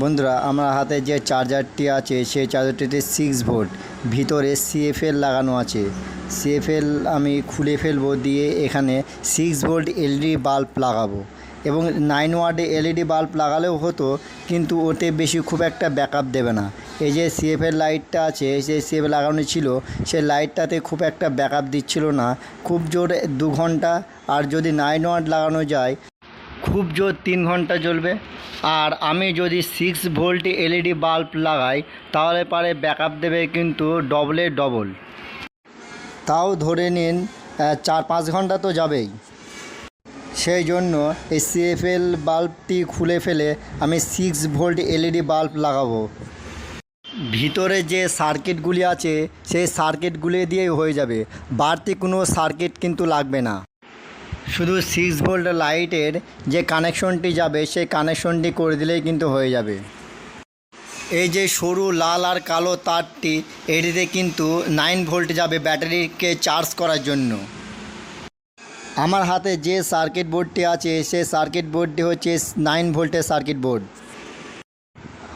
বন্ধুরা আমার হাতে যে চার্জারটি আছে সেই চার্জারটিতে 6 ভোল্ট ভিতরে সিএফএল লাগানো আছে। সিএফএল আমি খুলে ফেলবো, দিয়ে এখানে 6 ভোল্ট এলইডি বাল্ব লাগাবো এবং 9 ওয়াট এলইডি বাল্ব লাগালেও হতো, কিন্তু ওতে বেশি খুব একটা ব্যাকআপ দেবে না। এই যে সিএফএল লাইটটা আছে, সেই সিএফএল লাগানো ছিল, সেই লাইটটাতে খুব একটা ব্যাকআপ দিচ্ছিল না, খুব জোর 2 ঘন্টা। আর যদি 9 ওয়াট লাগানো যায় খুব জোর 3 ঘন্টা জ্বলবে। আর আমি যদি 6 ভোল্ট এলইডি বাল্ব লাগাই তাহলে পারে ব্যাকআপ দেবে কিন্তু ডবলের ডবল। তাও ধরে নিন 4-5 ঘন্টা তো যাবেই। সেই জন্য এই সিএফএল বাল্বটি খুলে ফেলে আমি 6 ভোল্ট এলইডি বাল্ব লাগাবো। ভিতরে যে সার্কিটগুলি আছে সেই সার্কিটগুলি দিয়েই হয়ে যাবে, বাড়তি কোনো সার্কিট কিন্তু লাগবে না। শুধু 6 ভোল্ট লাইটের যে কানেকশনটি যাবে সেই কানেকশনটি করে দিলেই কিন্তু হয়ে যাবে। এই যে সরু লাল আর কালো তারটি, এটিতে কিন্তু 9 ভোল্ট যাবে ব্যাটারিকে চার্জ করার জন্য। আমার হাতে যে সার্কিট বোর্ডটি আছে সেই সার্কিট বোর্ডটি হচ্ছে 9 ভোল্টের সার্কিট বোর্ড।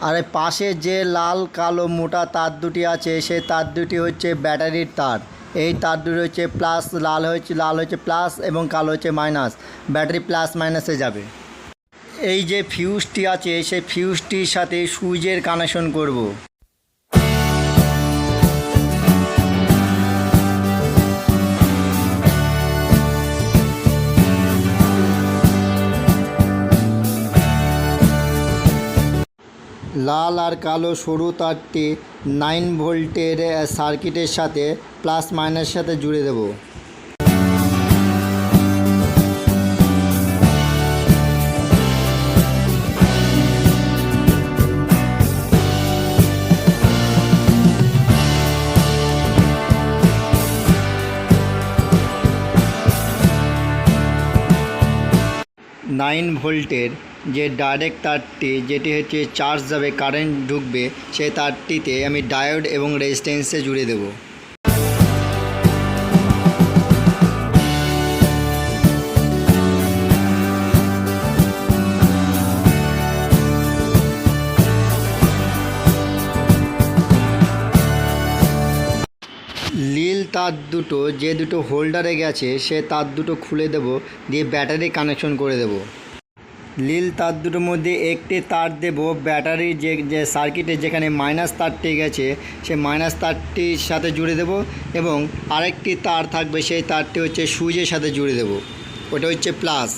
আর পাশে যে লাল কালো মোটা তার দুটি আছে সেই তার দুটি হচ্ছে ব্যাটারির তার। এই তার দুটি হচ্ছে প্লাস, লাল হচ্ছে প্লাস এবং কালো হচ্ছে মাইনাস। ব্যাটারি প্লাস মাইনাসে যাবে। এই যে ফিউজটি আছে সেই ফিউজটির সাথে সুইচের কানেকশন করব। লাল আর কালো সরু তারটি 9 ভোল্টের সার্কিটের সাথে প্লাস মাইনাসের সাথে জুড়ে দেব। নাইন ভোল্টের যে ডাইরেক্ট তারটি, যেটি হচ্ছে চার্জ যাবে, কারেন্ট ঢুকবে, সেই তারটিতে আমি ডায়োড এবং রেজিস্ট্যান্সে জুড়ে দেব। নীল তার দুটো যে দুটো হোল্ডারে গেছে সে তার দুটো খুলে দেব, দিয়ে ব্যাটারি কানেকশন করে দেব। নীল তার দুটোর মধ্যে একটি তার দেব ব্যাটারির যে সার্কিটে যেখানে মাইনাস তারটি গেছে সেই মাইনাস তারটির সাথে জুড়ে দেব, এবং আরেকটি তার থাকবে সেই তারটি হচ্ছে সুইচের সাথে জুড়ে দেব, ওটা হচ্ছে প্লাস।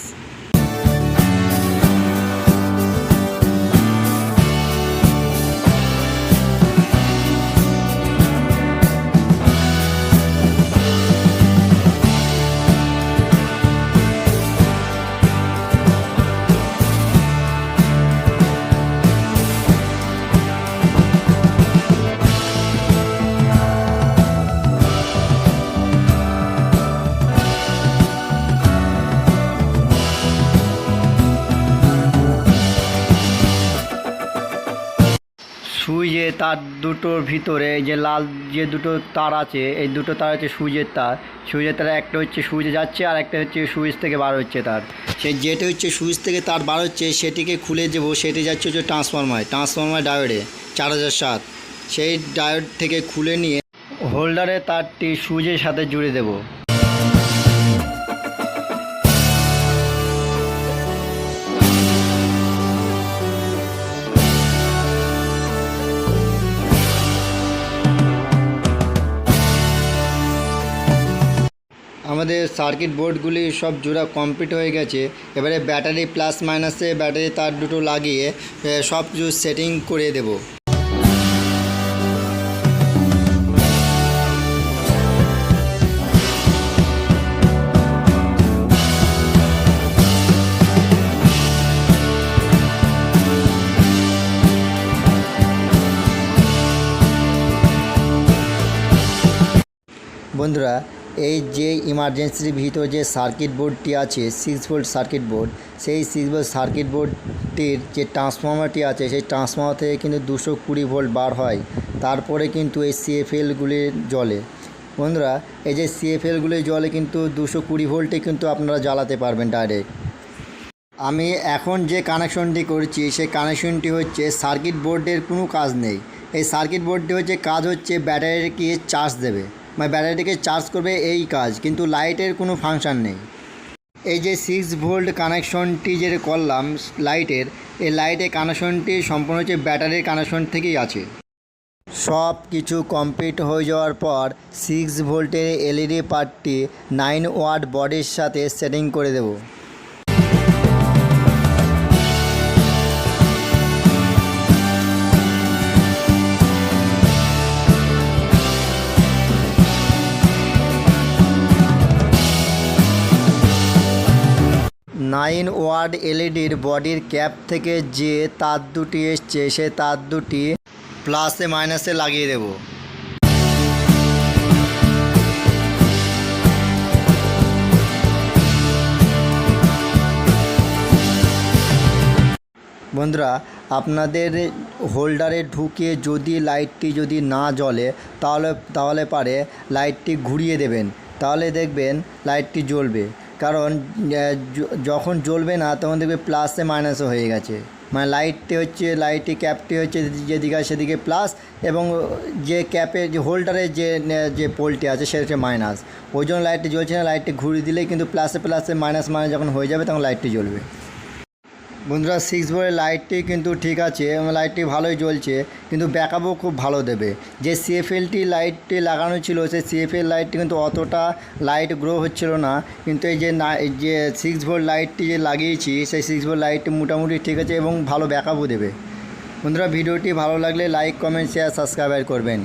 সুইচে তার দুটোর ভিতরে যে লাল যে দুটো তার আছে, এই দুটো তার হচ্ছে সুইচের তার। সুইচের তার একটা হচ্ছে সুইচে যাচ্ছে আর একটা হচ্ছে সুইচ থেকে বার হচ্ছে তার। সেই যেটা হচ্ছে সুইচ থেকে তার বার হচ্ছে সেটিকে খুলে দেবো, সেটি যাচ্ছে হচ্ছে ট্রান্সফরমার ডায়োডে 4007। সেই ডায়োড থেকে খুলে নিয়ে হোল্ডারে তারটি সুইচের সাথে জুড়ে দেবো। আমাদের সার্কিট বোর্ডগুলি সব জোড়া কমপ্লিট হয়ে গেছে। এবারে ব্যাটারি প্লাস মাইনাসে ব্যাটারি তার দুটো লাগিয়ে সব কিছু সেটিং করে দেব। বন্ধুরা, এই যে ইমার্জেন্সির ভিতর যে সার্কিট বোর্ডটি আছে 6 ভোল্ট সার্কিট বোর্ড, সেই 6 ভোল্ট সার্কিট বোর্ডটির যে ট্রান্সফর্মারটি আছে সেই ট্রান্সফর্মার থেকে কিন্তু 220 ভোল্ট বার হয়, তারপরে কিন্তু এই সিএফএলগুলি জ্বলে। বন্ধুরা, এই যে সিএফএলগুলি জ্বলে কিন্তু 220 ভোল্টে কিন্তু আপনারা জ্বালাতে পারবেন ডাইরেক্ট। আমি এখন যে কানেকশনটি করছি সেই কানেকশনটি হচ্ছে সার্কিট বোর্ডের কোনো কাজ নেই। এই সার্কিট বোর্ডটি হচ্ছে কাজ হচ্ছে ব্যাটারিকে চার্জ দেবে, মানে ব্যাটারিটিকে চার্জ করবে এই কাজ, কিন্তু লাইটের কোনো ফাংশন নেই। এই যে 6 ভোল্ট কানেকশনটি যে করলাম লাইটের, এই লাইটের কানেকশনটি সম্পূর্ণ হচ্ছে ব্যাটারির কানেকশন থেকেই আছে। সব কিছু কমপ্লিট হয়ে যাওয়ার পর 6 ভোল্টের এলইডি পার্টটি 9 ওয়াট বডির সাথে সেটিং করে দেব। নাইন ওয়াট এলইডির বডির ক্যাপ থেকে যে তার দুটি এসছে সে তার দুটি প্লাসে মাইনাসে লাগিয়ে দেব। বন্ধুরা, আপনাদের হোল্ডারে ঢুকিয়ে যদি লাইটটি যদি না জ্বলে তাহলে পারে লাইটটি ঘুরিয়ে দেবেন, তাহলে দেখবেন লাইটটি জ্বলবে। কারণ যখন জ্বলবে না তখন দেখবে প্লাসে মাইনাসও হয়ে গেছে, মানে লাইটটি ক্যাপটি হচ্ছে যেদিকে সেদিকে প্লাস, এবং যে ক্যাপের যে হোল্ডারের যে পোলটি আছে সেটা হচ্ছে মাইনাস। ওই জন্য লাইটটি জ্বলছে না। লাইটটি ঘুরিয়ে দিলেই কিন্তু প্লাসে মাইনাস যখন হয়ে যাবে তখন লাইটটি জ্বলবে। বন্ধুরা, 6 ভোল্টের লাইটটি কিন্তু ঠিক আছে, লাইটটি ভালোই জ্বলছে, কিন্তু ব্যাকআপও খুব ভালো দেবে। যে সিএফএলটি লাইটটি লাগানো ছিল সেই সিএফএল লাইটটি কিন্তু অতটা লাইট গ্রো হচ্ছিল না, কিন্তু এই যে 6 ভোল্ট লাইটটি যে লাগিয়েছি সেই 6 ভোল্ট লাইটটি মোটামুটি ঠিক আছে এবং ভালো ব্যাকআপও দেবে। বন্ধুরা, ভিডিওটি ভালো লাগলে লাইক, কমেন্ট, শেয়ার, সাবস্ক্রাইব করবেন।